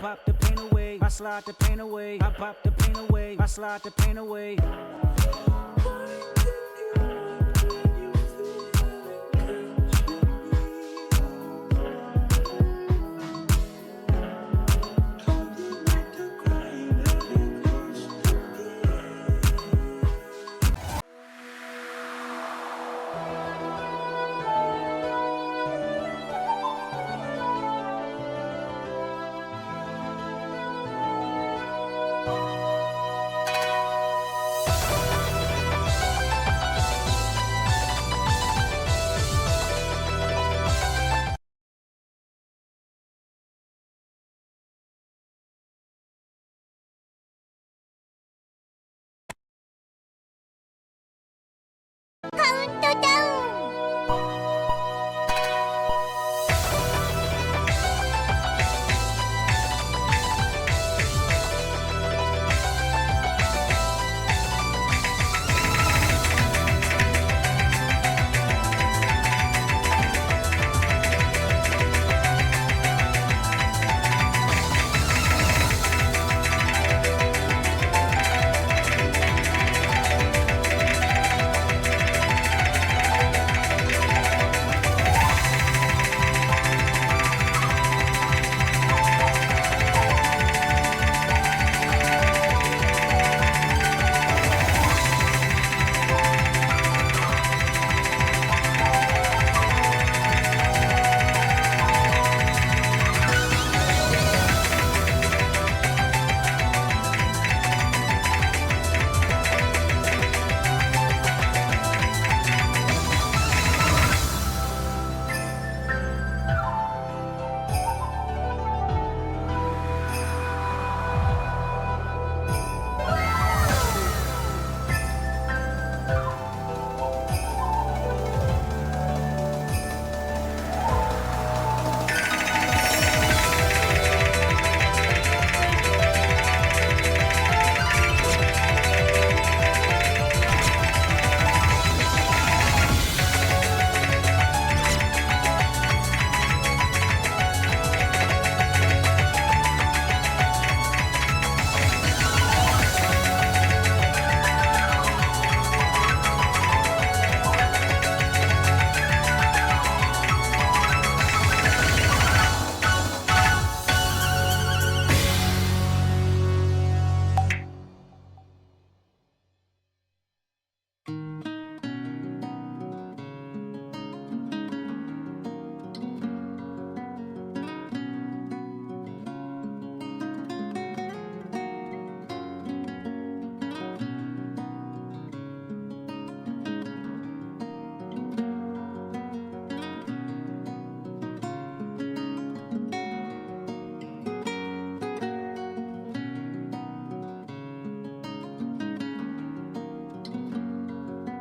pop the pain away, I slide the pain away, I pop the pain away, I slide the pain away.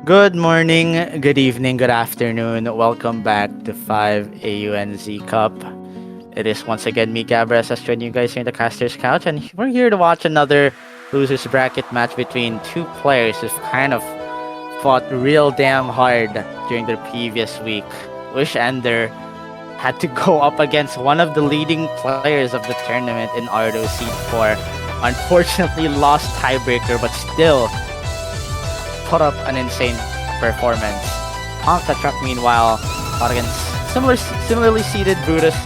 Good morning, good evening, good afternoon. Welcome back to 5 AUNZ Cup. It is once again me, Gabras, as joining you guys here in the Caster's Couch, and we're here to watch another losers bracket match between two players who've kind of fought real damn hard during the previous week. Wishender had to go up against one of the leading players of the tournament in Ardo Seed 4. Unfortunately lost tiebreaker, but still put up an insane performance. Tonka Truck, meanwhile, fought against similarly seeded Brutus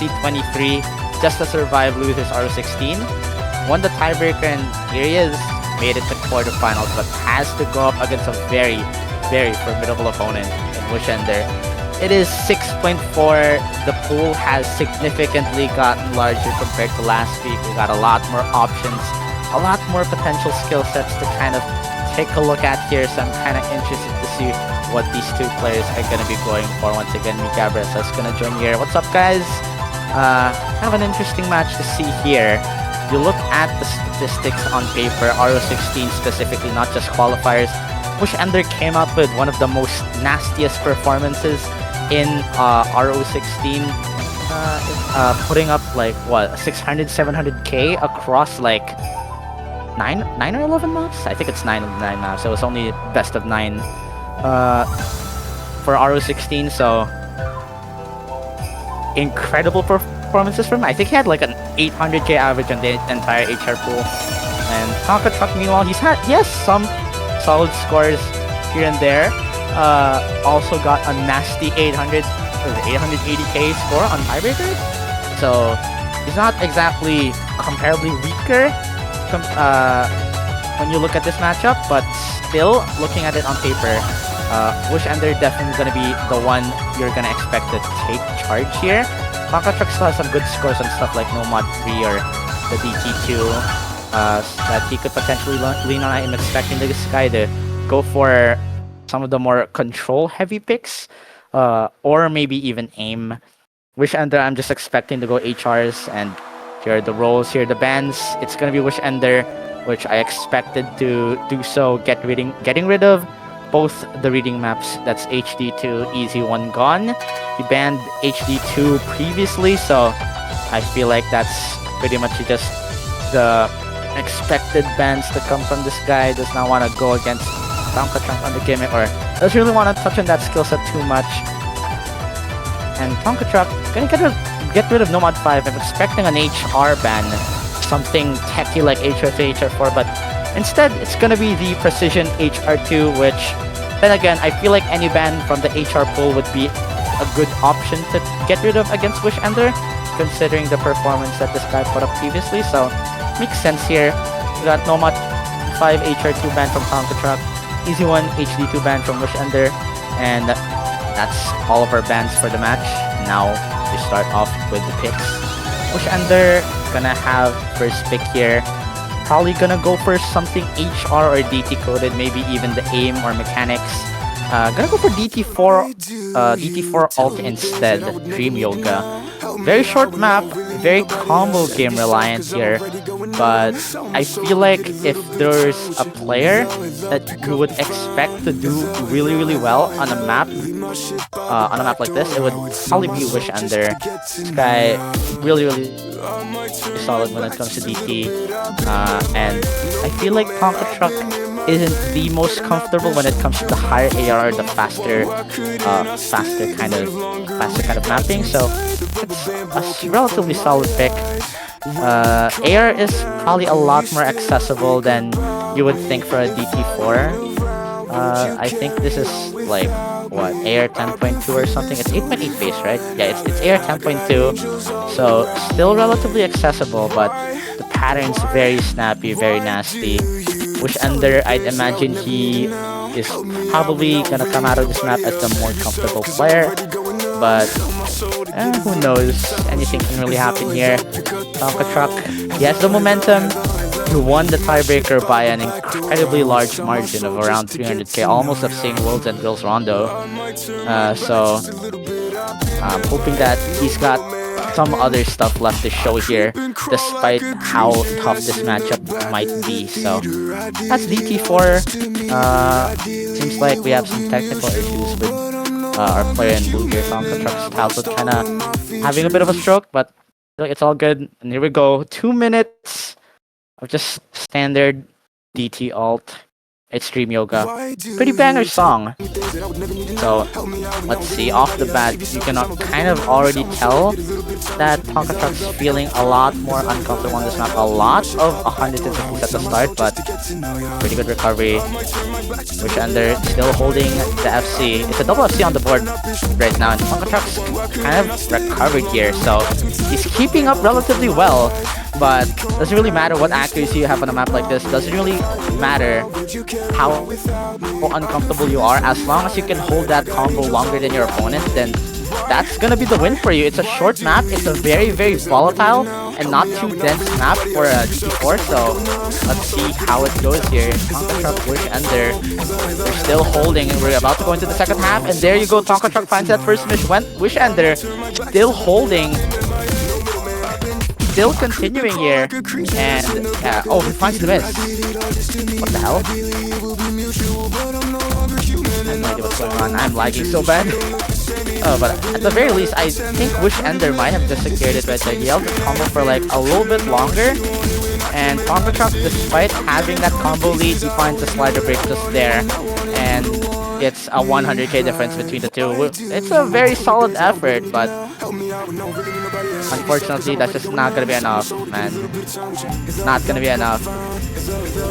C23 just to survive losers R16. Won the tiebreaker, and here he is, made it to quarterfinals, but has to go up against a very, very formidable opponent in Wishender. It is 6.4. The pool has significantly gotten larger compared to last week. We got a lot more options, a lot more potential skill sets to kind of take a look at here, so I'm kind of interested to see what these two players are going to be going for. Once again, Mika Bresa is going to join here. What's up, guys? Kind of an interesting match to see here. You look at the statistics on paper, RO16 specifically, not just qualifiers. Wishender came up with one of the most nastiest performances in RO16, putting up like what, 600, 700k across like 9 or 11 maps? I think it's 9 maps. So it was only best of 9 for RO16. So incredible performances from him. I think he had like an 800k average on the entire HR pool. And Tonka Truck, meanwhile, he has some solid scores here and there. Also got a nasty 880k score on tiebreaker. So he's not exactly comparably weaker when you look at this matchup, but still looking at it on paper, Wishender definitely going to be the one you're going to expect to take charge here. Tonka Truck still has some good scores on stuff like No Mod 3 or the DT2 that he could potentially lean on. I'm expecting this guy to go for some of the more control-heavy picks, or maybe even aim. Wishender, I'm just expecting to go HRs, and here are the roles, here are the bans. It's going to be Wishender, which I expected to do so, getting rid of both the reading maps. That's HD2, Easy 1 gone. He banned HD2 previously, so I feel like that's pretty much just the expected bans to come from this guy. Does not want to go against Tonka Truck on the gimmick, or doesn't really want to touch on that skill set too much. And Tonka Truck gonna get rid of Nomad 5. I'm expecting an HR ban, something techy like HR3, HR4, but instead it's gonna be the Precision HR2, which then again, I feel like any ban from the HR pool would be a good option to get rid of against Wishender, considering the performance that this guy put up previously. So makes sense here. We got Nomad 5 HR2 ban from Tonka Truck, Easy 1 HD2 ban from Wishender, and that's all of our bans for the match. Now we start off with the picks. Wishender gonna have first pick here. Probably gonna go for something HR or DT coded, maybe even the aim or mechanics. Gonna go for DT4 alt instead, Dream Yoga. Very short map, very combo game reliant here, but I feel like if there's a player that you would expect to do really well on a map like this, it would probably be Wishender. This guy really solid when it comes to DT, and I feel like Tonka Truck isn't the most comfortable when it comes to the higher AR, the faster kind of mapping. So it's a relatively solid pick. AR is probably a lot more accessible than you would think for a DT4. I think this is like what, AR 10.2 or something. It's 8.8 base, right? Yeah, it's AR 10.2. So still relatively accessible, but the pattern's very snappy, very nasty. Wishender, I'd imagine he is probably gonna come out of this map as the more comfortable player, but who knows? Anything can really happen here. Tonka Truck, he has the momentum. He won the tiebreaker by an incredibly large margin of around 300k, almost of same Worlds and Girls Rondo. So I'm hoping that he's got some other stuff left to show here, despite how tough this matchup might be. So that's DT4. Seems like we have some technical issues with our player in blue here. Tonka Truck's childhood kind of having a bit of a stroke, but it's all good. And here we go. 2 minutes of just standard DT alt. It's Dream Yoga. Pretty banger song. So let's see, off the bat, you can kind of already tell that Tonka Truck's feeling a lot more uncomfortable on this map. A lot of 150s at the start, but pretty good recovery. Wishender still holding the FC. It's a double FC on the board right now, and Tonka Truck's kind of recovered here, so he's keeping up relatively well. But doesn't really matter what accuracy you have on a map like this. Doesn't really matter how uncomfortable you are. As long as you can hold that combo longer than your opponent, then that's gonna be the win for you. It's a short map. It's a very volatile and not too dense map for a DT4. So let's see how it goes here. Tonka Truck, Wishender, they're still holding, and we're about to go into the second half. And there you go. Tonka Truck finds that first miss. Wishender still holding. Still continuing here, and oh, he finds the miss. What the hell? I have no idea what's going on. I'm lagging so bad. Oh, but at the very least, I think Wishender might have just secured it right there. He held the combo for like a little bit longer, and Tonka Truck, despite having that combo lead, he finds the slider break just there, and it's a 100k difference between the two. It's a very solid effort, but unfortunately, that's just not gonna be enough, man. Not gonna be enough.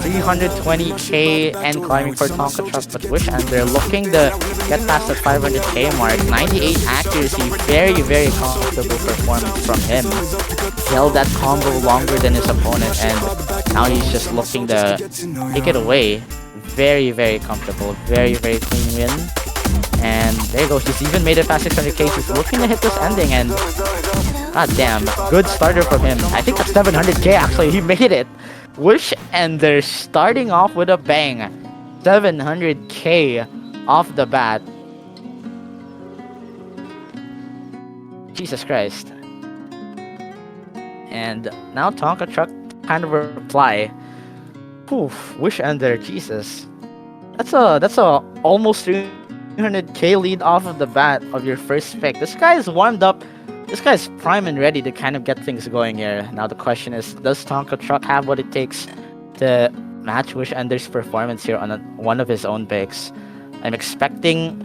320k and climbing for Tonka Truck, but Wishender looking to get past the 500k mark. 98 accuracy, very, very comfortable performance from him. Held that combo longer than his opponent, and now he's just looking to take it away. Very, very comfortable, very, very clean win. And there you go, he's even made it past 600k. He's looking to hit this ending, and god damn, good starter from him. I think that's 700k actually, he made it. Wishender starting off with a bang. 700k off the bat. Jesus Christ. And now Tonka Truck kind of reply. Oof, Wishender, Jesus. That's a almost 300k lead off of the bat of your first pick. This guy is warmed up. This guy's prime and ready to kind of get things going here. Now the question is, does Tonka Truck have what it takes to match Wishender's performance here on one of his own picks? I'm expecting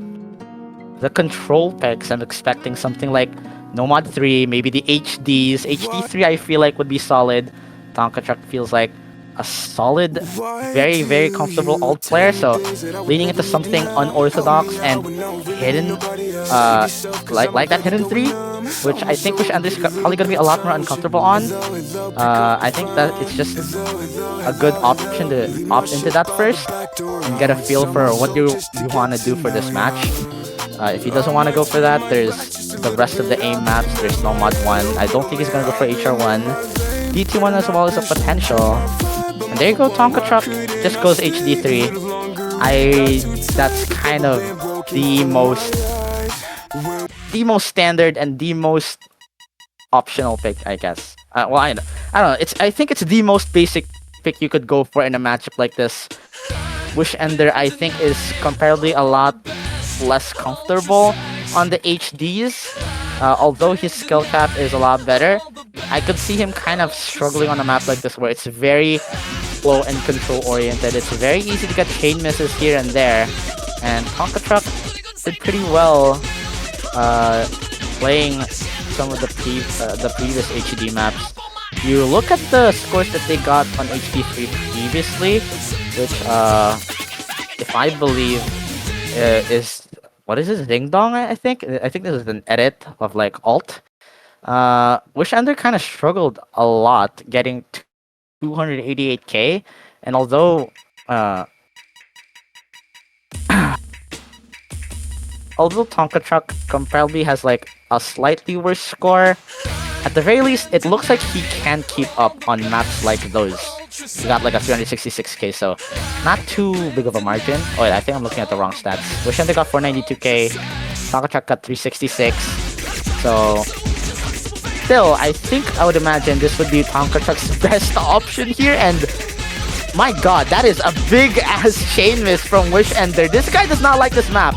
the control picks. I'm expecting something like Nomad 3, maybe the HDs. HD3 I feel like would be solid. Tonka Truck feels like a solid, very, very comfortable alt player, so leaning into something unorthodox and hidden, like that hidden 3, which I think Wishender's probably going to be a lot more uncomfortable on. I think that it's just a good option to opt into that first and get a feel for what you want to do for this match. If he doesn't want to go for that, there's the rest of the aim maps. There's no Mod 1. I don't think he's going to go for HR1. DT1 as well is a potential. And there you go, Tonka Truck just goes HD3. That's kind of the most standard and the most optional pick, I guess. Well, I don't know. I think it's the most basic pick you could go for in a matchup like this. Wishender, I think, is comparably a lot less comfortable on the HDs. Although his skill cap is a lot better, I could see him kind of struggling on a map like this where it's very flow and control oriented. It's very easy to get chain misses here and there. And Tonka Truck did pretty well playing some of the previous HD maps. You look at the scores that they got on HD3 previously, which if I believe is, what is this, Ding Dong, I think this is an edit of like alt. Wishender kind of struggled a lot getting 288k, and although Tonka Truck comparably has like a slightly worse score, at the very least it looks like he can keep up on maps like those. He got like a 366k, so not too big of a margin. Oh wait, I think I'm looking at the wrong stats. Wishender got 492k, Tonka Truck got 366, so still, I think I would imagine this would be Tonka Truck's best option here, and my god, that is a big ass chain miss from Wishender. This guy does not like this map,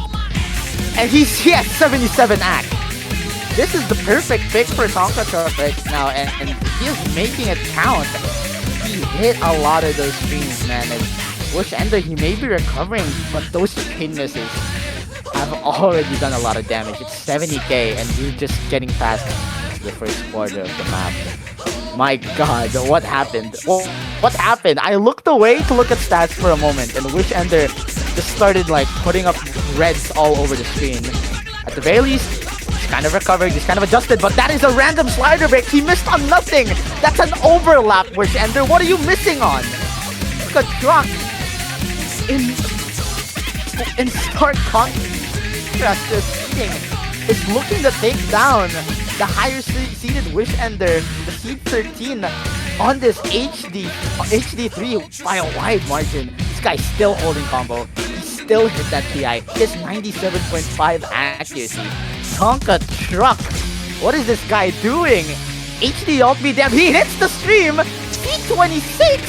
and he has 77 act. This is the perfect pick for Tonka Truck right now, and he is making it count. He hit a lot of those streams, man, and Wishender, he may be recovering, but those chain misses have already done a lot of damage. It's 70k, and you're just getting past the first quarter of the map. My god, what happened? What happened? I looked away to look at stats for a moment, and Wishender just started like putting up reds all over the screen. At the very least, he's kind of recovered, he's kind of adjusted, but that is a random slider break. He missed on nothing. That's an overlap, Wishender. What are you missing on? Tonka Truck in stark contrast to seeding is looking to take down the higher seeded Wishender, the seed 13, on this HD3 by a wide margin. This guy's still holding combo. He still hit that PI. He has 97.5 accuracy. Tonka Truck, what is this guy doing? HD ult me damn, he hits the stream! P26!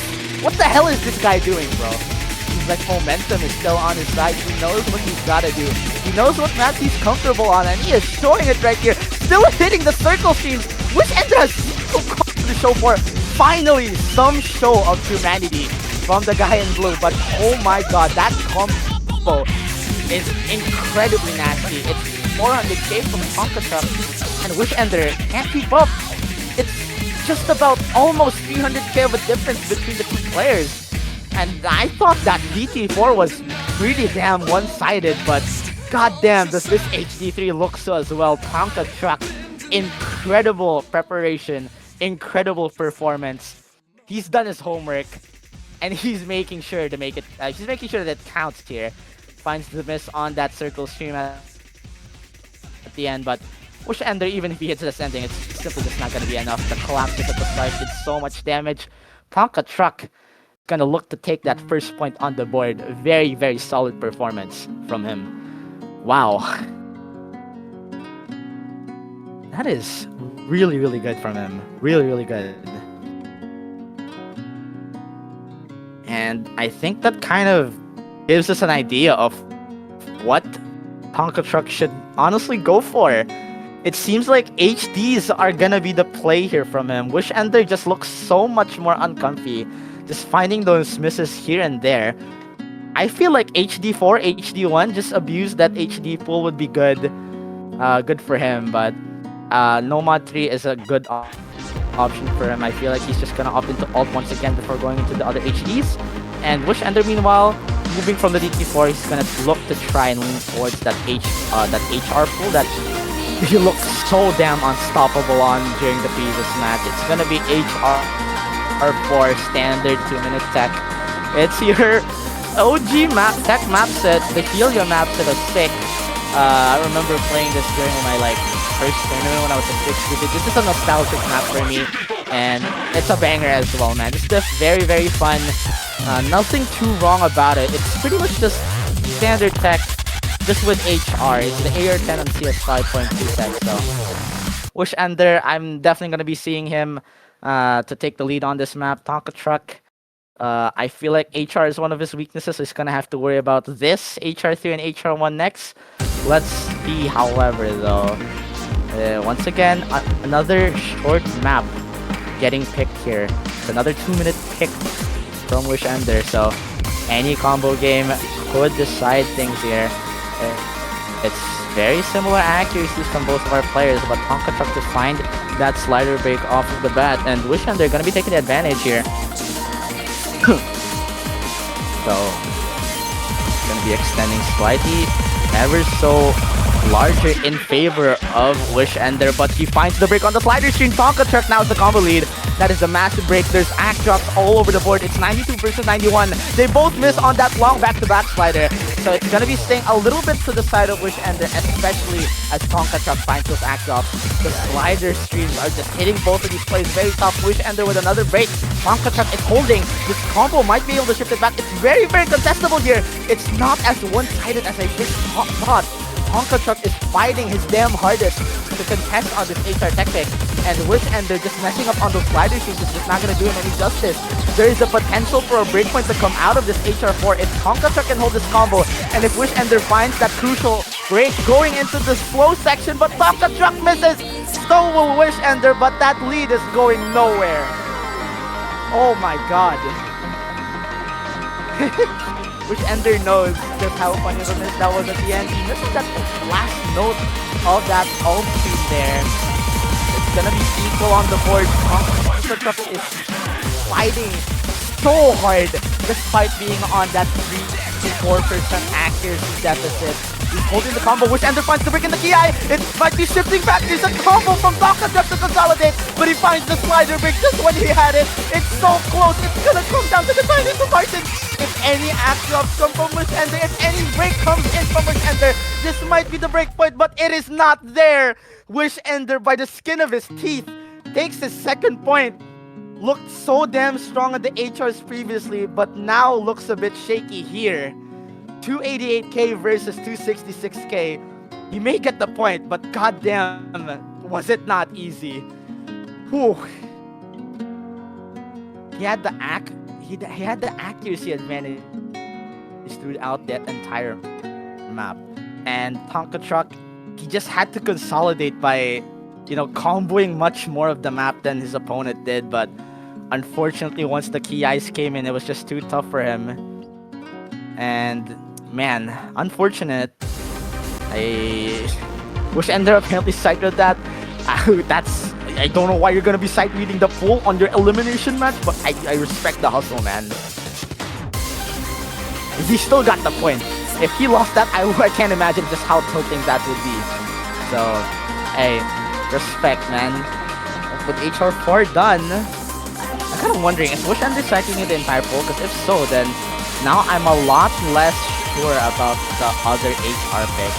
What the hell is this guy doing, bro? He's like, momentum is still on his side. He knows what he's gotta do. He knows what maps he's comfortable on, and he is showing it right here. Still hitting the circle streams, which Ender has so to show for. Finally, some show of humanity from the guy in blue. But oh my god, that combo is incredibly nasty. It's 400k from Tonka Truck, and Wishender can't keep up. It's just about almost 300k of a difference between the two players. And I thought that DT4 was pretty damn one-sided, but goddamn does this HD3 look so as well. Tonka Truck, incredible preparation, incredible performance. He's done his homework, and he's making sure to make it. He's making sure that it counts here. Finds the miss on that circle stream at the end, but Wishender, even if he hits the ascending, it's simply just not going to be enough. The collapses at the start did so much damage. Tonka Truck gonna look to take that first point on the board. Very, very solid performance from him. Wow. That is really, really good from him. Really, really good. And I think that kind of gives us an idea of what Tonka Truck should honestly go for. It seems like HDs are gonna be the play here from him. Wishender just looks so much more uncomfy, just finding those misses here and there. I feel like HD4, HD1, just abuse that HD pool would be good. Good for him, but Nomad 3 is a good option for him. I feel like he's just gonna opt into alt once again before going into the other HDs. And Wishender, meanwhile, moving from the DT4, he's gonna look to try and lean towards that HR pool that he looked so damn unstoppable on during the previous match. It's gonna be HR4 standard 2-minute tech. It's your OG tech map set, the Helia map set of sick. I remember playing this during my first tournament when I was in 6th. This is a nostalgic map for me, and it's a banger as well, man. It's just very, very fun. Nothing too wrong about it. It's pretty much just standard tech, just with HR. It's the AR10 on CS 5.2 tech, so Wishender, I'm definitely going to be seeing him to take the lead on this map. Tonka Truck, I feel like HR is one of his weaknesses, so he's going to have to worry about this, HR3 and HR1 next. Let's see, however, though. Once again, another short map getting picked here. It's another 2-minute pick from Wishender, so any combo game could decide things here. It's very similar accuracies from both of our players, but Tonka Truck to find that slider break off of the bat, and Wishender gonna be taking the advantage here. So, gonna be extending slightly, ever so larger in favor of Wishender, but he finds the break on the slider screen. Tonka Truck now is the combo lead. That is a massive break. There's act drops all over the board. It's 92 versus 91. They both miss on that long back-to-back slider. So it's going to be staying a little bit to the side of Wishender, especially as Tonka Truck finds those act drops. The slider streams are just hitting both of these plays very tough. Wishender with another break. Tonka Truck is holding. This combo might be able to shift it back. It's very, very contestable here. It's not as one-sided as I just thought. Tonka Truck is fighting his damn hardest to contest on this HR tech pick, and Wishender just messing up on those slider shoots is just not going to do him any justice. There is a potential for a breakpoint to come out of this HR4 if Tonka Truck can hold this combo, and if Wishender finds that crucial break going into the slow section, but Tonka Truck misses. So will Wishender, but that lead is going nowhere. Oh my god. Wishender knows just how funny of a miss that was at the end. He misses that last note of that ult stream there. It's gonna be equal on the board. Tonka Truck is fighting so hard despite being on that 3-4% accuracy deficit. He's holding the combo. Wishender finds the break in the Ki. It might be shifting back. There's a combo from Tonka Truck to consolidate, but he finds the slider break just when he had it. It's so close. It's gonna come down to the timing for Martin. If any act drops come from Wishender, if any break comes in from Wishender, this might be the break point, but it is not there. Wishender, by the skin of his teeth, takes his second point. Looked so damn strong at the HRs previously, but now looks a bit shaky here. 288k versus 266k. He may get the point, but goddamn, was it not easy? Whew. He had the accuracy advantage throughout that entire map, and Tonka Truck, he just had to consolidate by, comboing much more of the map than his opponent did. But unfortunately, once the key ice came in, it was just too tough for him. And Man, unfortunate. I Wishender apparently sighted that. That's I don't know why you're gonna be sight reading the full on your elimination match, but I respect the hustle, man. He still got the point. If he lost that, I can't imagine just how tilting that would be. So, hey, respect, man. With HR4 done, I'm kind of wondering, is Wishender sighting the entire pool? Because if so, then now I'm a lot less sure about the other HR pick.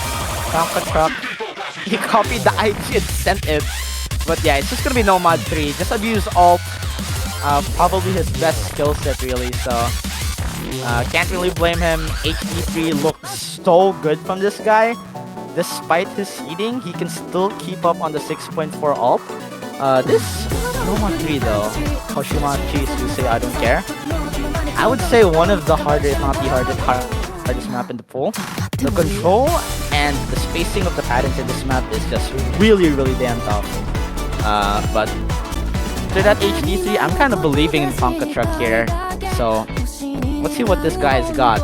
Tonka Truck, he copied the IG and sent it. But yeah, it's just gonna be Nomad 3. Just abuse ult. Probably his best skill set, really. So can't really blame him. HD3 looks so good from this guy. Despite his seeding, he can still keep up on the 6.4 ult. This Nomad 3 though, Hoshimachi Susei, I don't care. I would say one of the harder, if not the hardest map in the pool. The control and the spacing of the patterns in this map is just really, really damn tough. But after that HD3, I'm kind of believing in Tonka Truck here. So let's see what this guy's got.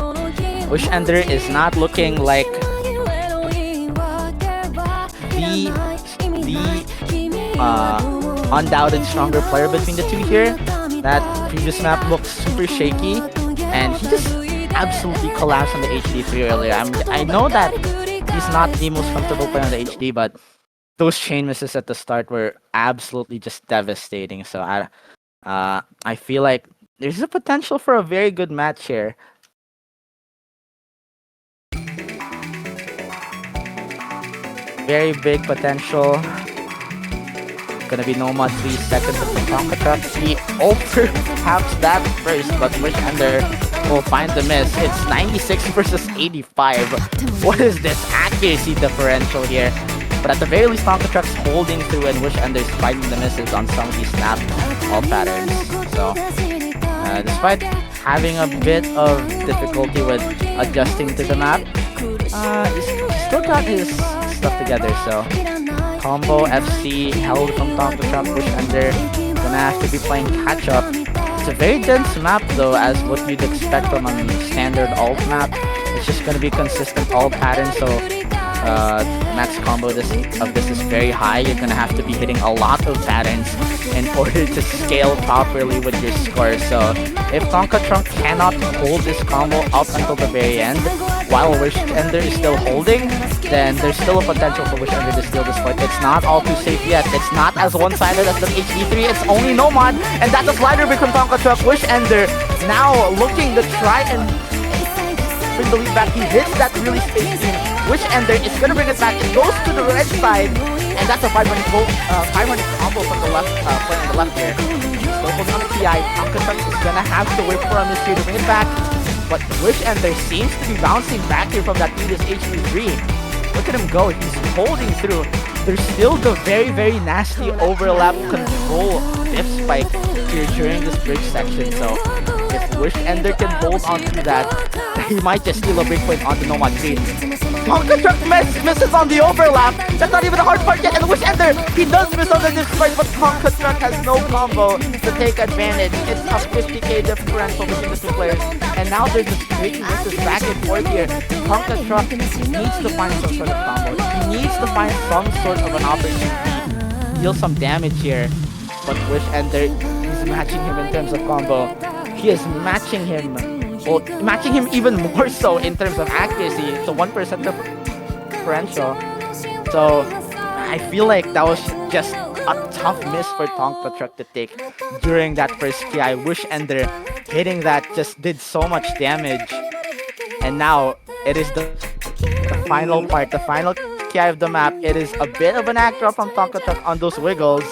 Wishender is not looking like the undoubted stronger player between the two here. That previous map looked super shaky, and he just absolutely collapsed on the HD3 earlier. I know that he's not the most comfortable player on the HD, but those chain misses at the start were absolutely just devastating. So I feel like there's a potential for a very good match here. Very big potential. Gonna be Nomad 3 seconds of the Tonka Truck. He overtaps that first, but Wishender will find the miss. It's 96 versus 85. What is this accuracy differential here? But at the very least, Tonka Truck's holding through and Wishender's fighting the misses on some of these snap all patterns. So, despite having a bit of difficulty with adjusting to the map, he's still got his stuff together. So, combo FC held from Tonka Truck, Wishender gonna have to be playing catch up. It's a very dense map though, as what you'd expect from a standard ult map. It's just gonna be consistent ult pattern, so max combo of this is very high. You're gonna have to be hitting a lot of patterns in order to scale properly with your score. So if Tonka Trunk cannot hold this combo up until the very end, while Wishender is still holding, then there's still a potential for Wishender to steal this fight. It's not all too safe yet. It's not as one-sided as the HD3. It's only Nomad, and that's a slider become Tonka Truck. Wishender now looking to try and bring the lead back. He hits that really spaced team. Wishender is gonna bring it back. It goes to the red side, and that's a 5-running combo from the left player on the left here. Still holding on the TI. Tonka Truck is gonna have to wait for a mystery to bring it back. But Wishender seems to be bouncing back here from that previous HD3. Look at him go. He's holding through. There's still the very, very nasty overlap control diff spike here during this bridge section. So if Wishender can hold on to that, he might just steal a breakpoint onto Nomad 3. Tonka Truck misses on the overlap. That's not even the hard part yet. And Wishender, he does miss on the diff spike, but Tonka Truck has no combo to take advantage. It's a 50k differential between the two players. And now they're just trading misses back and forth here. Tonka Truck needs to find some sort of combo. He needs to find some sort of an opportunity to deal some damage here. But Wishender is matching him in terms of combo. He is matching him. Well, matching him even more so in terms of accuracy. It's a 1% differential. So I feel like that was just a tough miss for Tonka Truck to take during that first PI. Wishender hitting that just did so much damage. And now it is the final part, the final PI of the map. It is a bit of an act drop from Tonka Truck on those wiggles.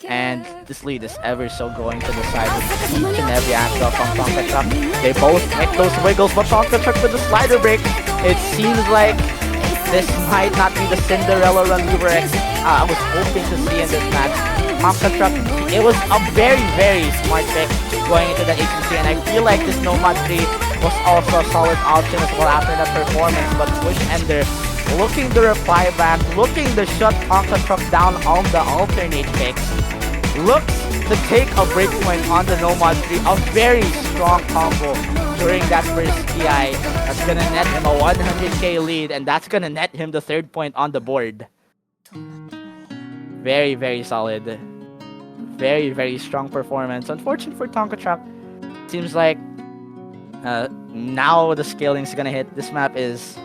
And this lead is ever so going to the side with each and every act drop from Tonka Truck. They both make those wiggles, but Tonka Truck with the slider break. It seems like this might not be the Cinderella run we were I was hoping to see in this match. Tonka Truck, it was a very, very smart pick going into the HCC, and I feel like this Nomad 3 was also a solid option as well after that performance, but Wishender looking to reply back, looking to shut Tonka Truck down on the alternate picks. Looks to take a breakpoint on the Nomad 3, a very strong combo during that first PI. That's gonna net him a 100k lead, and that's gonna net him the third point on the board. Very, very solid. Very, very strong performance. Unfortunate for Tonka Truck. Seems like now the scaling is gonna hit. This map is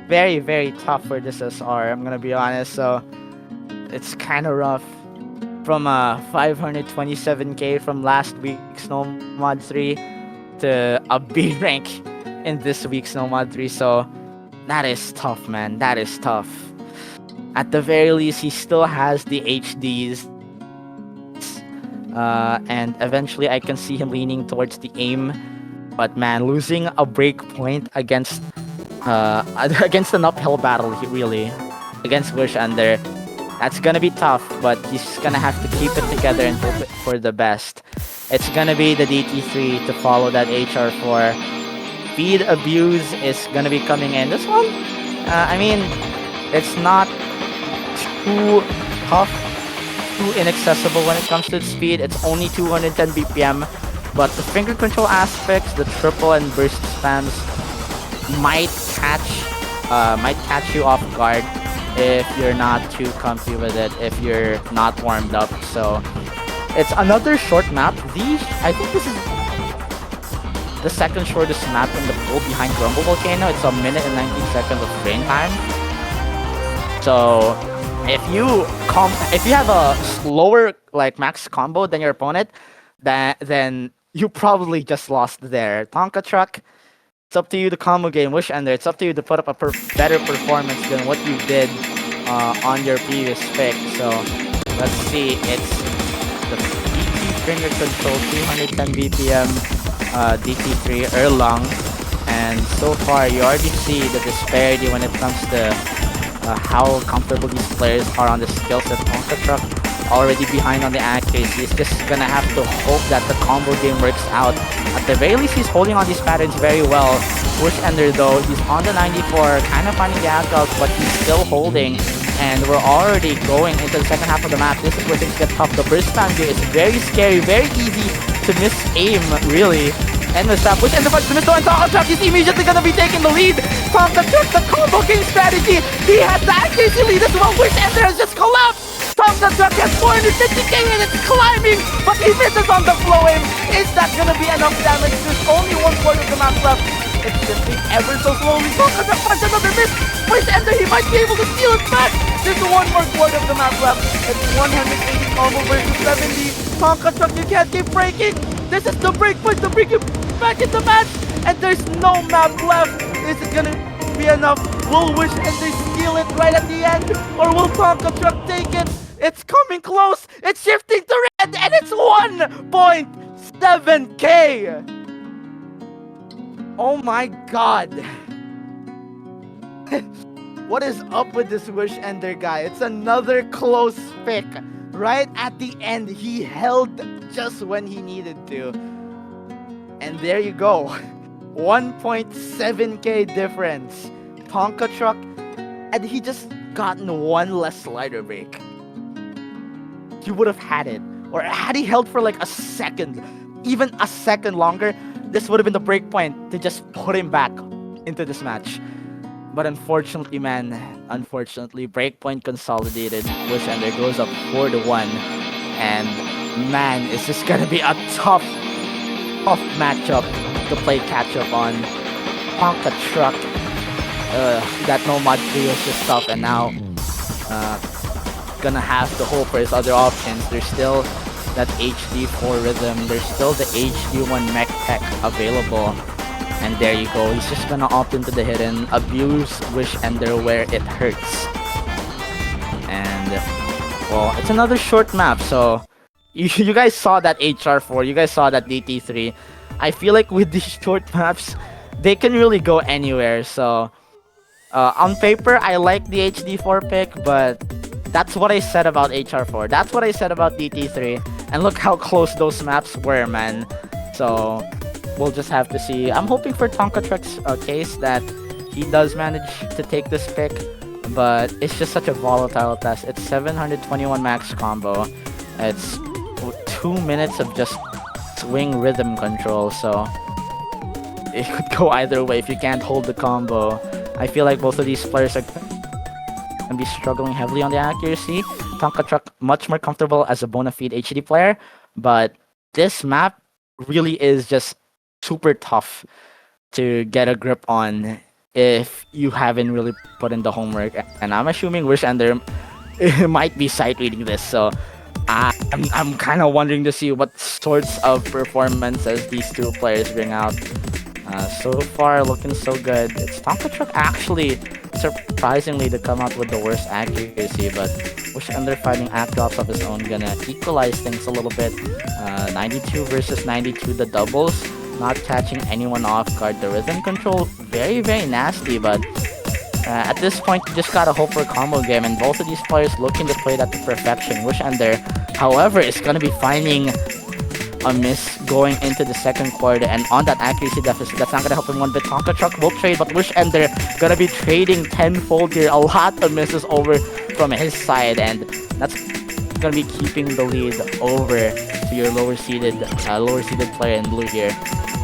very, very tough for this SR. I'm gonna be honest. So it's kind of rough. From 527k from last week's No Mod 3 to a B rank in this week's No Mod 3. So that is tough, man. That is tough. At the very least, he still has the HDs. And eventually I can see him leaning towards the aim. But man, losing a break point against against an uphill battle, really, against Wishender, that's gonna be tough, but he's gonna have to keep it together and hope for the best. It's gonna be the DT3 to follow that HR4. Speed abuse is gonna be coming in. This one, I mean, it's not too tough, too inaccessible when it comes to speed. It's only 210 BPM, but the finger control aspects, the triple and burst spams might catch you off guard if you're not too comfy with it, if you're not warmed up. So it's another short map. I think this is the second shortest map in the pool behind Grumble Volcano. It's 1 minute and 19 seconds of train time. So if you have a slower like max combo than your opponent, then you probably just lost there. Tonka Truck, it's up to you to combo game. Wishender, it's up to you to put up a better performance than what you did on your previous pick. So let's see. It's the DT finger control, 210 BPM, DT3 Erlang, and so far you already see the disparity when it comes to how comfortable these players are on the skill set. Tonka Truck already behind on the accuracy. He's just gonna have to hope that the combo game works out. At the very least, he's holding on these patterns very well. Wishender though, he's on the 94, kind of finding the outouts, but he's still holding. And we're already going into the second half of the map. This is where things get tough. The burst spam here is very scary, very easy to miss aim, really. Endless trap, Wishender finds the missile, and Tonka Truck is immediately gonna be taking the lead. Tonka Truck, the combo game strategy. He has the accuracy lead as well. Wishender has just collapsed. Tonka Truck has 450k and it's climbing, but he misses on the flow aim. Is that gonna be enough damage? There's only 1/4 of the map left. It's shifting ever so slowly. Tonka Truck finds another miss. Wishender, he might be able to steal it back. There's one more quarter of the map left. It's 180 combo versus 70. Tonka Truck, you can't keep breaking. This is the break point to bring you back in the match. And there's no map left. Is it gonna be enough? Will Wishender steal it right at the end? Or will Tonka Truck take it? It's coming close. It's shifting to red, and it's 1.7k. Oh my god. What is up with this Wishender guy? It's another close pick. Right at the end, he held just when he needed to. And there you go. 1.7k difference. Tonka Truck, and he just gotten one less slider break. He would have had it. Or had he held for like a second, even a second longer, this would have been the break point to just put him back into this match. But unfortunately, man, breakpoint consolidated. Wishender goes up 4-1. And man, it's just gonna be a tough matchup to play catch up on. Tonka Truck, that No Mod 3 was just tough, and now gonna have to hope for his other options. There's still that HD4 rhythm, there's still the HD1 mech tech available. And there you go, he's just gonna opt into the hidden, abuse Wishender where it hurts. And well, it's another short map, so you guys saw that HR4, you guys saw that DT3. I feel like with these short maps, they can really go anywhere. So on paper, I like the HD4 pick, but that's what I said about HR4. That's what I said about DT3. And look how close those maps were, man. So we'll just have to see. I'm hoping for Tonka Truck's case that he does manage to take this pick, but it's just such a volatile test. It's 721 max combo. It's 2 minutes of just swing rhythm control, so it could go either way if you can't hold the combo. I feel like both of these players are going to be struggling heavily on the accuracy. Tonka Truck much more comfortable as a bona fide HD player, but this map really is just super tough to get a grip on if you haven't really put in the homework. And I'm assuming Wishender might be sight reading this, so I'm kind of wondering to see what sorts of performances these two players bring out. So far, looking so good. It's Tonka Truck actually surprisingly to come out with the worst accuracy, but Wishender finding act drops of his own gonna equalize things a little bit. 92 versus 92, the doubles, not catching anyone off guard. The rhythm control, very, very nasty, but at this point, you just gotta hope for a combo game, and both of these players looking to play that to perfection. Wishender, however, is gonna be finding a miss going into the second quarter, and on that accuracy deficit, that's not gonna help him one bit. Tonka Truck will trade, but Wishender gonna be trading tenfold here. A lot of misses over from his side, and that's gonna be keeping the lead over to your lower seeded player in blue here.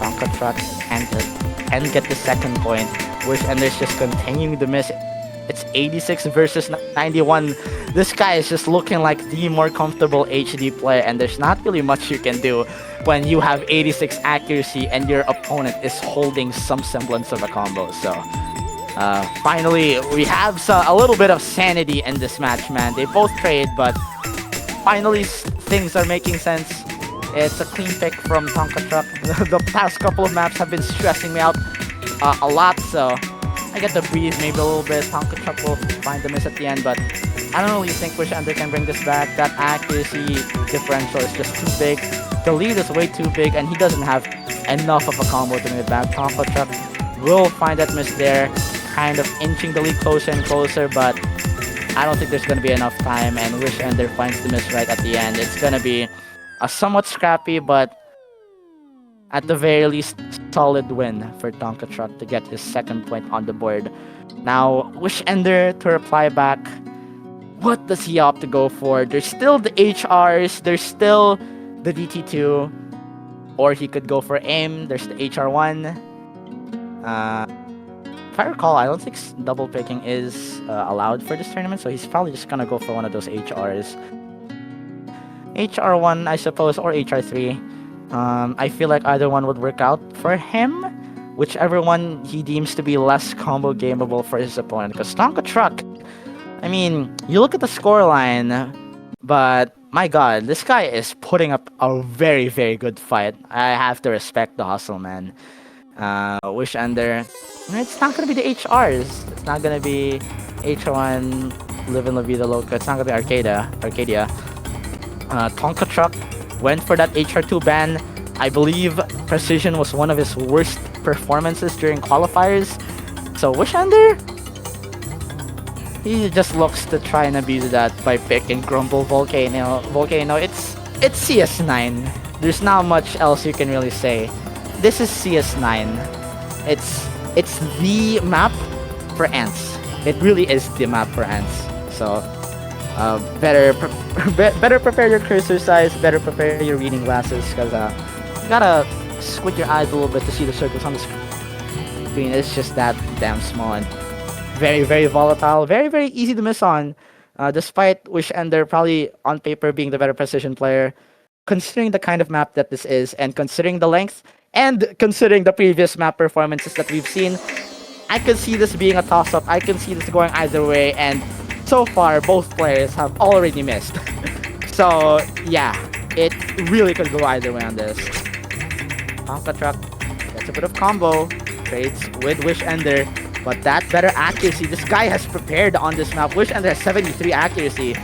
Tonka Truck can get the second point. Wishender's just continuing to miss. It's 86 versus 91. This guy is just looking like the more comfortable HD player, and there's not really much you can do when you have 86 accuracy and your opponent is holding some semblance of a combo. So finally, we have a little bit of sanity in this match, man. They both trade, but finally things are making sense. It's a clean pick from Tonka Truck. The past couple of maps have been stressing me out a lot, so I get to breathe maybe a little bit. Tonka Truck will find the miss at the end, but I don't really think Wishender can bring this back. That accuracy differential is just too big. The lead is way too big, and he doesn't have enough of a combo to bring it back. Tonka Truck will find that miss there, kind of inching the lead closer and closer, but I don't think there's going to be enough time, and Wishender finds the miss right at the end. It's going to be a somewhat scrappy, but at the very least, solid win for Tonka Truck to get his second point on the board. Now, Wishender to reply back. What does he opt to go for? There's still the HRs, there's still the DT2, or he could go for AIM, there's the HR1. If I recall, I don't think double picking is allowed for this tournament, so he's probably just gonna go for one of those HRs. HR1, I suppose, or HR3. I feel like either one would work out for him, whichever one he deems to be less combo gameable for his opponent. Because Tonka Truck, I mean, you look at the scoreline, but my god, this guy is putting up a very, very good fight. I have to respect the hustle, man. Wishender, it's not gonna be the HRs. It's not gonna be HR1, Live in La Vida Loca. It's not gonna be Arcadia. Tonka Truck went for that HR2 ban. I believe Precision was one of his worst performances during qualifiers. So Wishender, he just looks to try and abuse that by picking Grumble Volcano. It's CS9. There's not much else you can really say. This is CS9. It's the map for ants. It really is the map for ants. So better prepare your cursor size, better prepare your reading glasses, because you gotta squint your eyes a little bit to see the circles on the screen. It's just that damn small and very, very volatile, very, very easy to miss on, despite Wishender probably on paper being the better precision player, considering the kind of map that this is, and considering the length, and considering the previous map performances that we've seen. I could see this being a toss-up. I can see this going either way, and so far, both players have already missed. So, yeah, it really could go either way on this. Tonka Truck gets a bit of combo, trades with Wishender, but that better accuracy. This guy has prepared on this map. Wishender has 73 accuracy.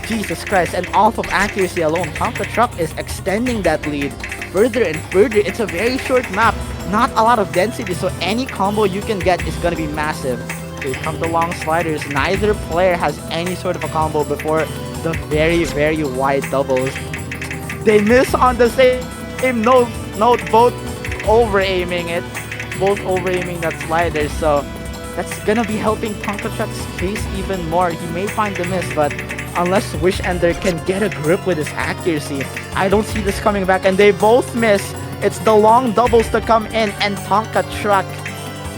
Jesus Christ, and off of accuracy alone, Tonka Truck is extending that lead further and further. It's a very short map, not a lot of density, so any combo you can get is going to be massive. Here come the long sliders. Neither player has any sort of a combo before the very, very wide doubles. They miss on the same note, both over-aiming it. Both over-aiming that slider, so that's gonna be helping Tonka Truck's case even more. He may find the miss, but unless Wishender can get a grip with his accuracy, I don't see this coming back, and they both miss. It's the long doubles to come in, and Tonka Truck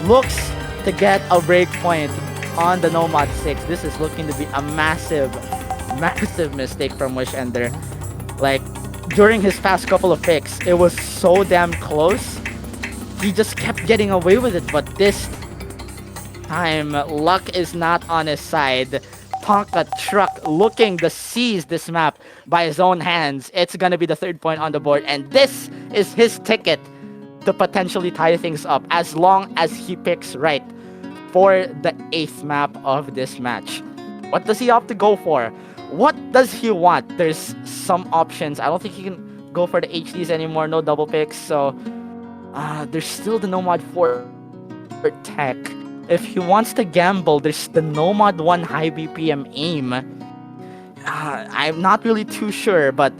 looks to get a break point on the Nomad 6. This is looking to be a massive, massive mistake from Wishender. Like, during his past couple of picks, it was so damn close. He just kept getting away with it, but this time, luck is not on his side. Tonka Truck looking to seize this map by his own hands. It's gonna be the third point on the board, and this is his ticket to potentially tie things up as long as he picks right for the 8th map of this match. What does he opt to go for? What does he want? There's some options. I don't think he can go for the HDs anymore. No double picks. So there's still the Nomad 4 tech. If he wants to gamble, there's the Nomad 1 high BPM aim. I'm not really too sure, but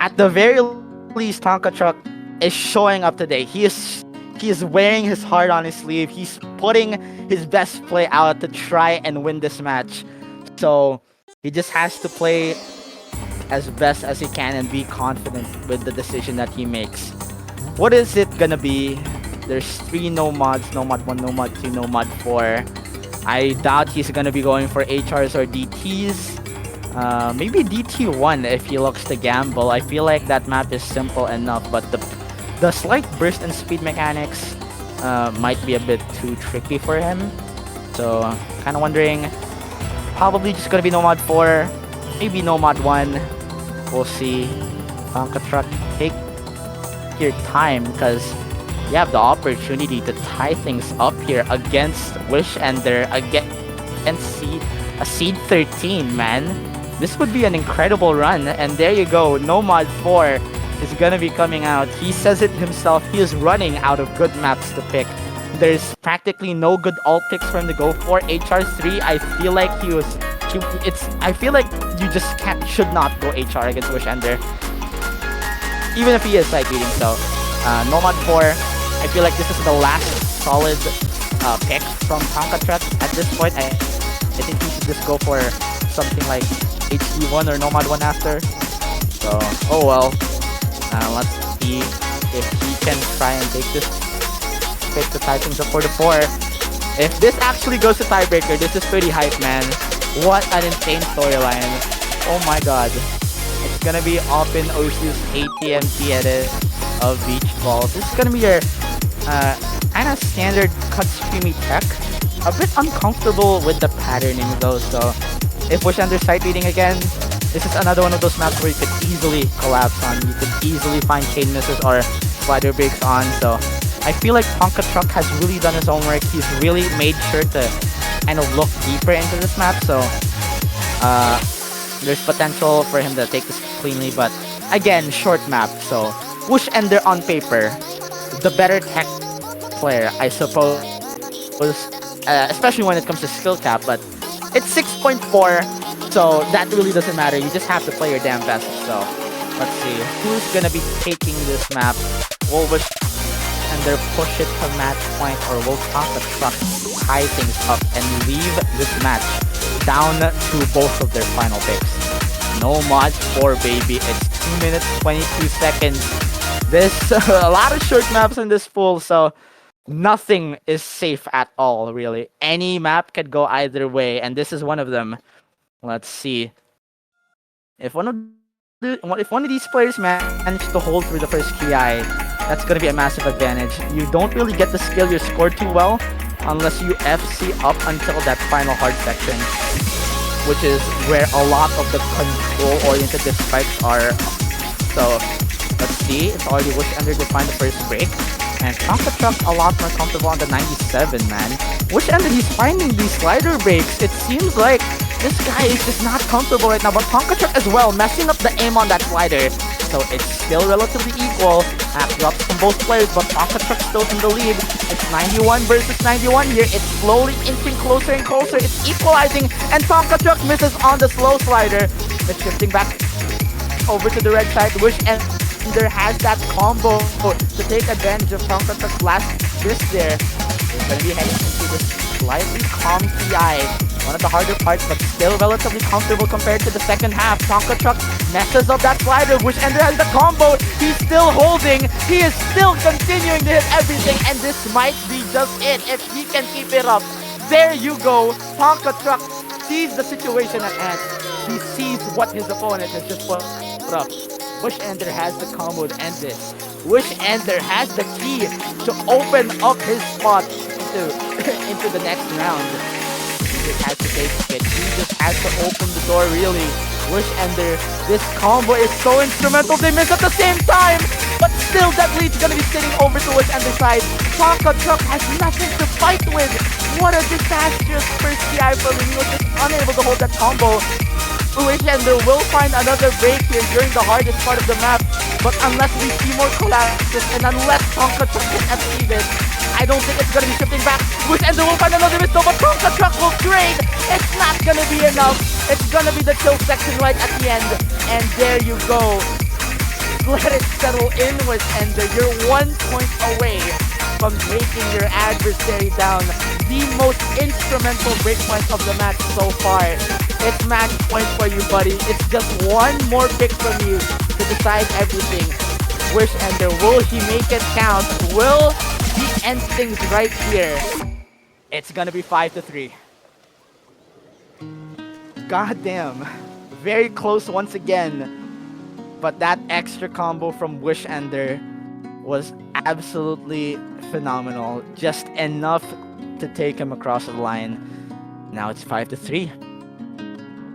at the very least, Tonka Truck is showing up today. He is wearing his heart on his sleeve. He's putting his best play out to try and win this match. So he just has to play as best as he can and be confident with the decision that he makes. What is it gonna be? There's 3 Nomads, Nomad 1, Nomad 2, Nomad 4. I doubt he's gonna be going for HRs or DTs. Maybe DT1 if he looks to gamble. I feel like that map is simple enough, but the slight burst and speed mechanics might be a bit too tricky for him. So, kind of wondering. Probably just gonna be Nomad 4, maybe Nomad 1. We'll see. Tonka Truck, take your time because you have the opportunity to tie things up here against Wishender, against Seed 13, man. This would be an incredible run, and there you go. Nomad 4 is gonna be coming out. He says it himself, he is running out of good maps to pick. There's practically no good alt picks for him to go for. HR3, I feel like I feel like you just should not go HR against Wishender, even if he is side beating. So, Nomad 4, I feel like this is the last solid pick from Tonka Truck. At this point, I think he should just go for something like HD1 or Nomad 1 after. So, oh well. Let's see if he can try and take this pick to tie things up for the 4. If this actually goes to tiebreaker, this is pretty hype, man. What an insane storyline. Oh my god. It's gonna be Open Osu's ATMT edit of Beach Balls. This is gonna be your kind of standard cut streamy tech. A bit uncomfortable with the patterning though, so if Wishender's side beating again, this is another one of those maps where you could easily collapse on. You could easily find chain misses or slider breaks on, so I feel like Tonka Truck has really done his own work. He's really made sure to kind of look deeper into this map, so there's potential for him to take this cleanly, but again, short map, so Wishender on paper, the better tech player, I suppose, especially when it comes to skill cap, but it's 6.4, so that really doesn't matter. You just have to play your damn best. So let's see who's gonna be taking this map. Will Wishender push it to match point, or will Tonka Truck tie things up and leave this match down to both of their final picks? No mod 4, baby. It's 2 minutes 22 seconds. There's a lot of short maps in this pool, so nothing is safe at all, really. Any map could go either way, and this is one of them. Let's see. If one of these players manage to hold through the first QI, that's going to be a massive advantage. You don't really get to scale your score too well unless you FC up until that final hard section, which is where a lot of the control-oriented spikes are. So, let's see. It's already Wishender to find the first break. And Tonka Truck a lot more comfortable on the 97, man. Wishender, he's finding these slider breaks. It seems like this guy is just not comfortable right now. But Tonka Truck as well, messing up the aim on that slider. So it's still relatively equal. Half drops from both players, but Tonka Truck still in the lead. It's 91 versus 91 here. It's slowly inching closer and closer. It's equalizing, and Tonka Truck misses on the slow slider. It's shifting back over to the red side. Wishender has that combo to take advantage of Tonka Truck's last twist there. He's going to be heading into this slightly calm TI one of the harder parts, but still relatively comfortable compared to the second half. Tonka Truck messes up that slider. Wishender has the combo. He's still holding. He is still continuing to hit everything, and this might be just it if he can keep it up. There you go. Tonka Truck sees the situation at hand. He sees what his opponent has just put up. Wishender has the combo to end this. Wishender has the key to open up his spot into, into the next round. He just has to take it. He just has to open the door, really. Wishender, this combo is so instrumental. They miss at the same time, but still that lead's gonna be sitting over to Wishender's side. Tonka Truck has nothing to fight with. What a disastrous first TI for him. He was just unable to hold that combo. Wishender will find another break here during the hardest part of the map, but unless we see more collapses and unless Tonka Truck can FC this, I don't think it's gonna be shifting back. Wishender will find another missile, but Tonka Truck will trade. It's not gonna be enough. It's gonna be the kill section right at the end, and there you go. Let it settle in, Wishender. You're 1 point away from taking your adversary down. The most instrumental breakpoint of the match so far. It's match point for you, buddy. It's just one more pick from you to decide everything. Wishender, will he make it count? Will he end things right here? It's gonna be 5-3. Goddamn. Very close once again. But that extra combo from Wishender was absolutely phenomenal. Just enough to take him across the line. Now it's 5-3.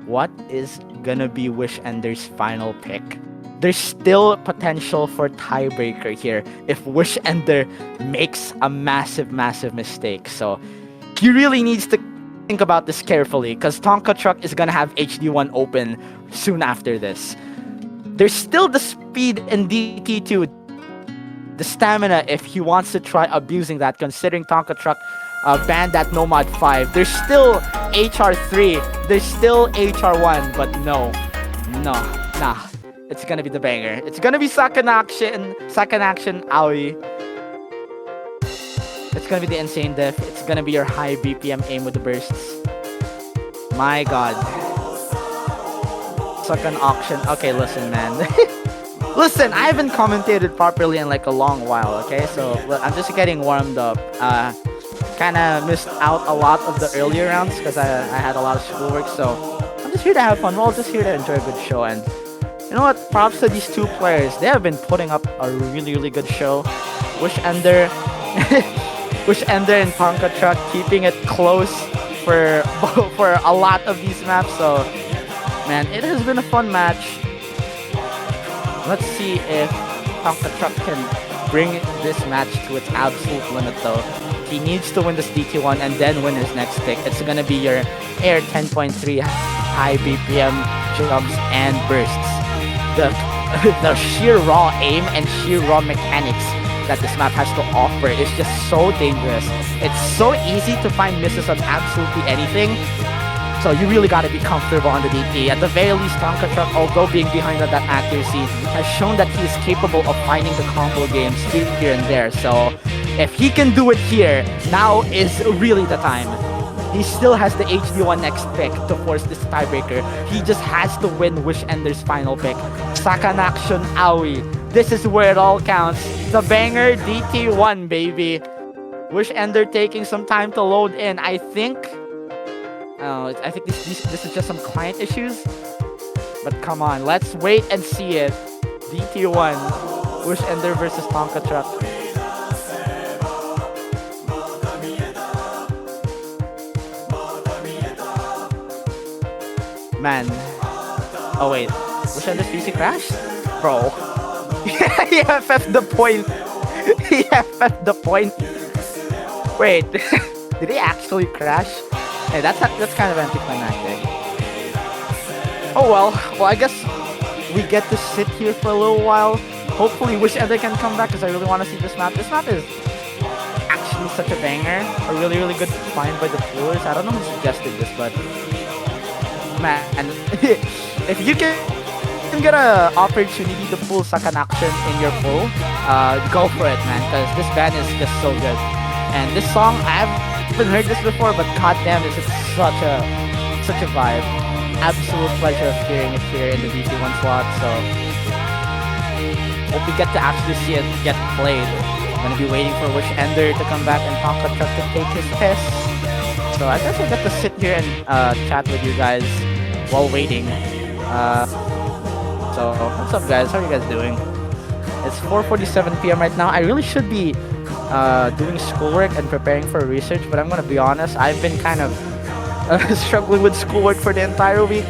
What is gonna be Wishender's final pick? There's still potential for tiebreaker here if Wishender makes a massive mistake. So he really needs to think about this carefully, because Tonka Truck is gonna have HD1 open soon after this. There's still the speed in DT2, the stamina if he wants to try abusing that, considering Tonka Truck banned that No Mod 5. There's still HR3, there's still HR1, but nah. It's gonna be the banger. It's gonna be second action Aoi. It's gonna be the insane diff. It's gonna be your high BPM aim with the bursts. My god. Second auction. Okay, listen, man. Listen, I haven't commentated properly in like a long while, okay? So I'm just getting warmed up. Kinda missed out a lot of the earlier rounds because I had a lot of schoolwork, so I'm just here to have fun. We're all just here to enjoy a good show, and you know what? Props to these two players. They have been putting up a really good show. Wishender and Tonka Truck keeping it close for a lot of these maps. So, man, it has been a fun match. Let's see if Tonka Truck can bring this match to its absolute limit, though. He needs to win this DT1 and then win his next pick. It's gonna be your Air 10.3 high BPM jumps and bursts. The sheer raw aim and sheer raw mechanics that this map has to offer is just so dangerous. It's so easy to find misses on absolutely anything. So you really gotta be comfortable on the DP. At the very least, Tonka Truck, although being behind on that accuracy, has shown that he's capable of finding the combo games here and there. So if he can do it here, now is really the time. He still has the HD1 next pick to force this tiebreaker. He just has to win Wishender's final pick. Second action Aoi. This is where it all counts. The banger DT1, baby. Wishender taking some time to load in. I think this is just some client issues. But come on, let's wait and see it. DT1. Wishender versus Tonka Truck. Man. Oh wait. Wishender's PC crashed? Bro. He FF'd the point. He FF'd the point. Wait. Did he actually crash? Hey, that's kind of anticlimactic. Oh well. Well, I guess we get to sit here for a little while. Hopefully Wishender can come back because I really want to see this map. This map is actually such a banger. A really good find by the viewers. I don't know who suggested this, but man, if you can get an opportunity to pull second action in your pull, go for it, man, because this band is just so good. And this song, I haven't heard this before, but goddamn, this is such a such a vibe. Absolute pleasure of hearing it here in the DC1 slot. So hope we get to actually see it get played. I'm gonna be waiting for Wishender to come back and Tonka Truck to take his piss. So I guess I get to sit here and chat with you guys while waiting. So what's up, guys? How are you guys doing? It's 4:47 p.m. right now. I really should be doing schoolwork and preparing for research, but I'm gonna be honest. I've been kind of struggling with schoolwork for the entire week.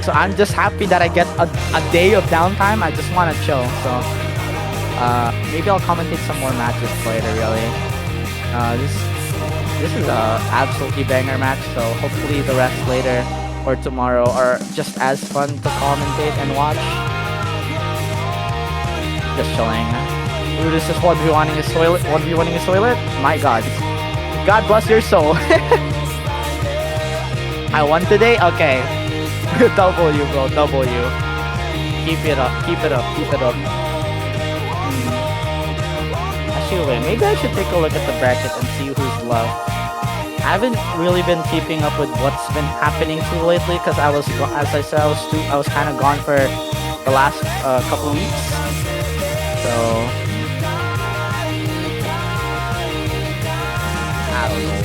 So I'm just happy that I get a day of downtime. I just want to chill. So maybe I'll commentate some more matches later. Really, this is a absolutely banger match. So hopefully the rest later or tomorrow are just as fun to commentate and watch. Just chilling. Ooh, this is 1v1ing his toilet. 1v1ing his toilet. My God. God bless your soul. I won today? Okay. W, bro. W. Keep it up. Keep it up. Keep it up. Actually, wait. Maybe I should take a look at the bracket and see who's left. I haven't really been keeping up with what's been happening too lately because I was, as I said, I was kind of gone for the last couple of weeks. So I don't know.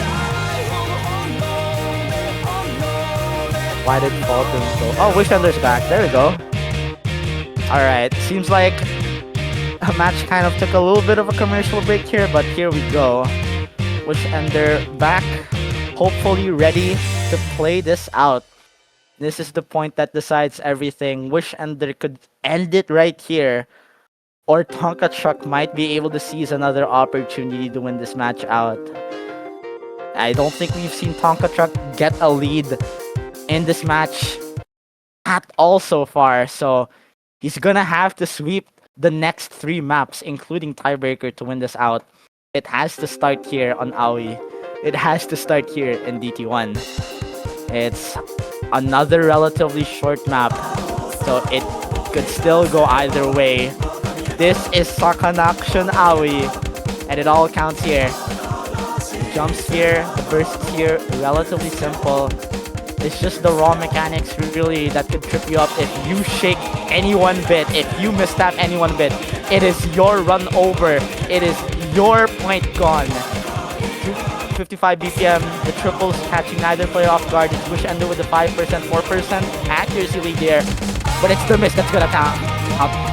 Why did Fulton go? Oh, Wishender's back. There we go. Alright, seems like a match kind of took a little bit of a commercial break here, but here we go. Wishender back, hopefully ready to play this out. This is the point that decides everything. Wishender could end it right here, or Tonka Truck might be able to seize another opportunity to win this match out. I don't think we've seen Tonka Truck get a lead in this match at all so far, so he's gonna have to sweep the next 3 maps, including tiebreaker, to win this out. It has to start here on Aoi. It has to start here in DT1. It's another relatively short map, so it could still go either way. This is Sakanaction Aoi, and it all counts here. Jumps here, the bursts here, relatively simple. It's just the raw mechanics really that could trip you up if you shake any one bit, if you mistap any one bit. It is your run over. It is your point gone. 55 BPM, the triples catching neither player off guard. It's Wishender with the 5%, 4% accuracy lead there. But it's the miss that's gonna count.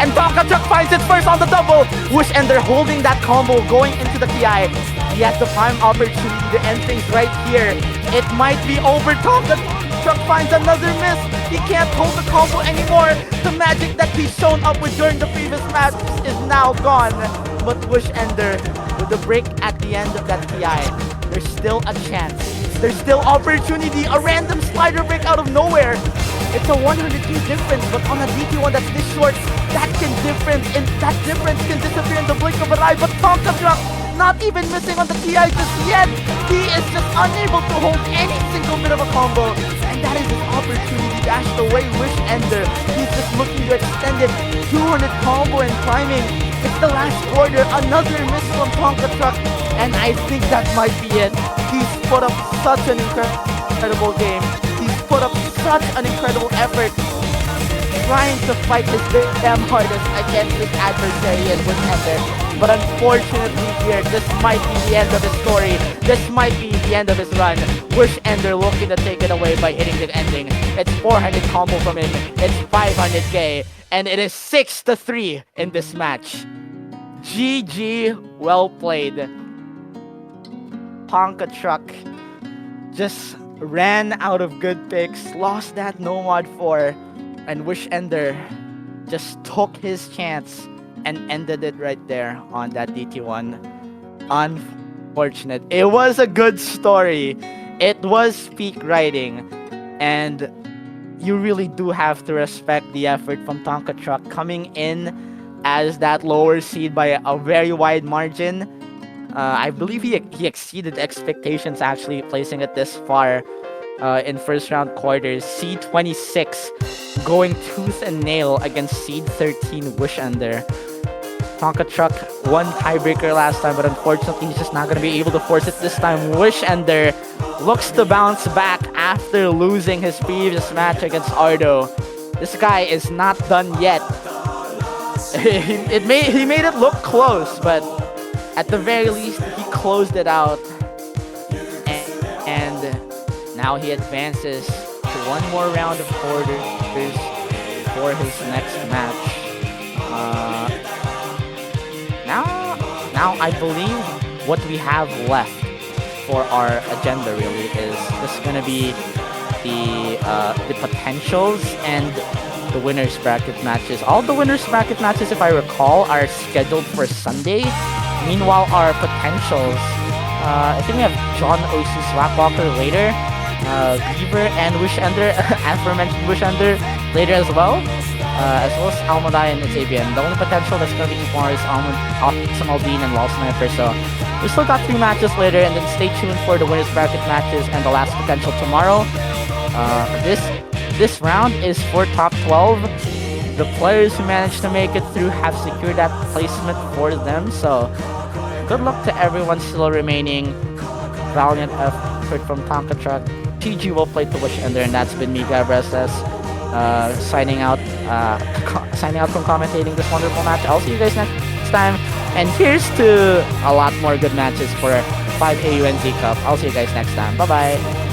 And Tonka Truck finds it first on the double. Wishender holding that combo going into the PI. He has the prime opportunity to end things right here. It might be over. Tonka Truck finds another miss. He can't hold the combo anymore. The magic that he's shown up with during the previous match is now gone. But Wishender, with the break at the end of that PI, there's still a chance. There's still opportunity. A random slider break out of nowhere. It's a 102 difference, but on a DT1 that's this short, that difference can disappear in the blink of an eye. But Tonka Truck not even missing on the TI just yet. He is just unable to hold any single bit of a combo. And that is his opportunity dashed away. Wishender, he's just looking to extend it. 200 combo and climbing. It's the last quarter. Another miss from Tonka Truck. And I think that might be it. He's put up such an incredible game. He's put up such an incredible effort trying to fight his damn hardest against this adversary in Wishender. But unfortunately here, this might be the end of his story. This might be the end of his run. Wishender looking to take it away by hitting the ending. It's 400 combo from him. It's 500k. And it is 6-3 in this match. GG, well played. Tonka Truck just ran out of good picks, lost that Nomad 4, and Wishender just took his chance and ended it right there on that DT1. Unfortunate. It was a good story. It was peak writing, and you really do have to respect the effort from Tonka Truck coming in as that lower seed by a very wide margin. I believe he exceeded expectations, actually placing it this far in first round quarters. Seed 26 going tooth and nail against seed 13 Wishender. Tonka Truck won tiebreaker last time, but unfortunately he's just not going to be able to force it this time. Wishender looks to bounce back after losing his previous match against Ardo. This guy is not done yet. He made it look close, but at the very least he closed it out. And now he advances to one more round of quarters for his next match. Now I believe what we have left for our agenda really is just gonna be the potentials and the winners bracket matches. All the winners bracket matches, if I recall, are scheduled for Sunday. Meanwhile, our potentials, I think we have John O.C. Slackwalker later, Beaver and Wishender, aforementioned Wishender later as well as Almadai and Xavier. The only potential that's going to be tomorrow is Awesome Aldine and Law Sniper. So we still got 3 matches later, and then stay tuned for the winners bracket matches and the last potential tomorrow. This round is for top 12. The players who managed to make it through have secured that placement for them. So good luck to everyone still remaining. Valiant effort from Tonka Truck. TG will play to Wishender, and that's been me, Gabriel SS, signing out from commentating this wonderful match. I'll see you guys next time. And here's to a lot more good matches for 5 AUNZ Cup. I'll see you guys next time. Bye bye.